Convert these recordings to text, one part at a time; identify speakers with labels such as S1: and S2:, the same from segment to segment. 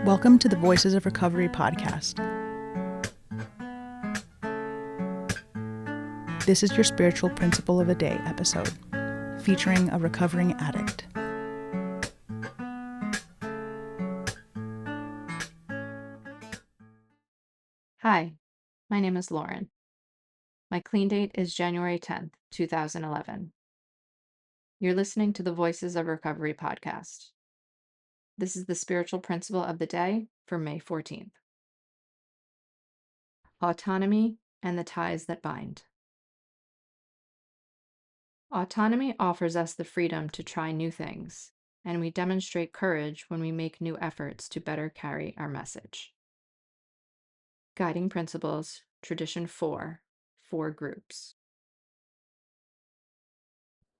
S1: Welcome to the Voices of Recovery podcast. This is your spiritual principle of a day episode, featuring a recovering addict.
S2: Hi, my name is Lauren. My clean date is January 10th, 2011. You're listening to the Voices of Recovery podcast. This is the spiritual principle of the day for May 14th. Autonomy and the ties that bind. Autonomy offers us the freedom to try new things, and we demonstrate courage when we make new efforts to better carry our message. Guiding Principles, Tradition 4, 4 groups.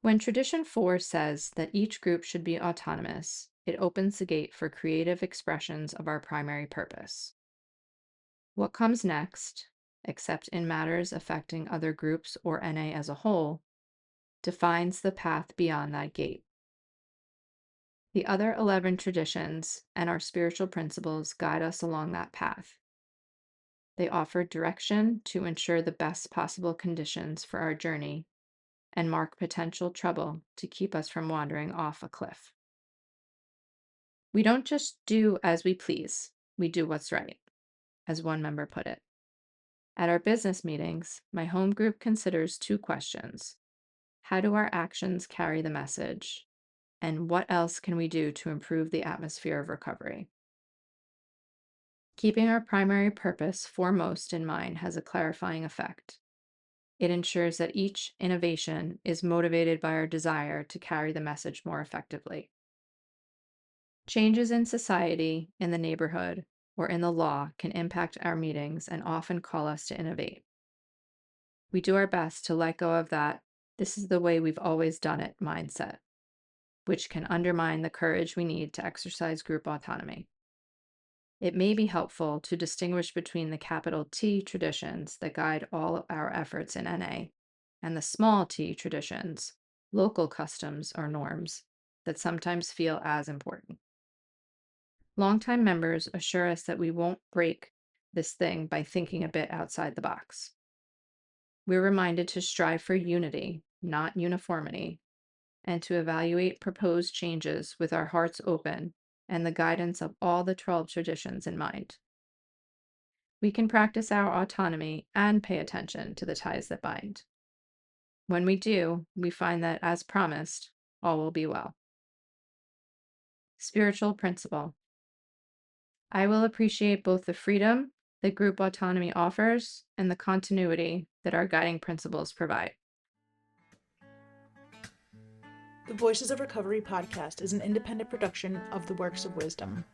S2: When Tradition 4 says that each group should be autonomous, it opens the gate for creative expressions of our primary purpose. What comes next, except in matters affecting other groups or NA as a whole, defines the path beyond that gate. The other 11 traditions and our spiritual principles guide us along that path. They offer direction to ensure the best possible conditions for our journey and mark potential trouble to keep us from wandering off a cliff. We don't just do as we please, we do what's right, as one member put it. At our business meetings, my home group considers 2 questions. How do our actions carry the message? And what else can we do to improve the atmosphere of recovery? Keeping our primary purpose foremost in mind has a clarifying effect. It ensures that each innovation is motivated by our desire to carry the message more effectively. Changes in society, in the neighborhood, or in the law can impact our meetings and often call us to innovate. We do our best to let go of that "this is the way we've always done it" mindset, which can undermine the courage we need to exercise group autonomy. It may be helpful to distinguish between the capital T traditions that guide all our efforts in NA and the small t traditions, local customs or norms, that sometimes feel as important. Longtime members assure us that we won't break this thing by thinking a bit outside the box. We're reminded to strive for unity, not uniformity, and to evaluate proposed changes with our hearts open and the guidance of all the 12 traditions in mind. We can practice our autonomy and pay attention to the ties that bind. When we do, we find that, as promised, all will be well. Spiritual principle. I will appreciate both the freedom that group autonomy offers and the continuity that our guiding principles provide.
S1: The Voices of Recovery podcast is an independent production of the Works of Wisdom.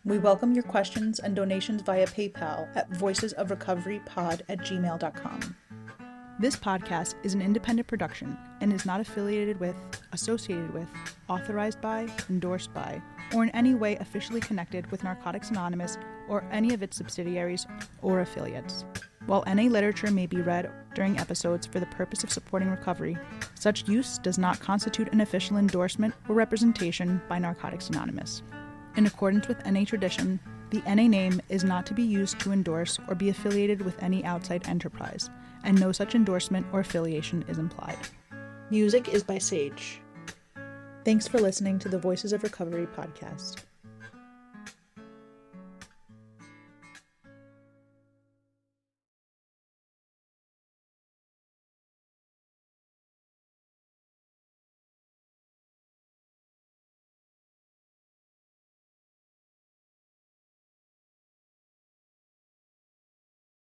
S1: We welcome your questions and donations via PayPal at voicesofrecoverypod@gmail.com. This podcast is an independent production and is not affiliated with, associated with, authorized by, endorsed by, or in any way officially connected with Narcotics Anonymous or any of its subsidiaries or affiliates. While NA literature may be read during episodes for the purpose of supporting recovery, such use does not constitute an official endorsement or representation by Narcotics Anonymous. In accordance with NA tradition, the NA name is not to be used to endorse or be affiliated with any outside enterprise, and no such endorsement or affiliation is implied. Music is by Sage. Thanks for listening to the Voices of Recovery podcast.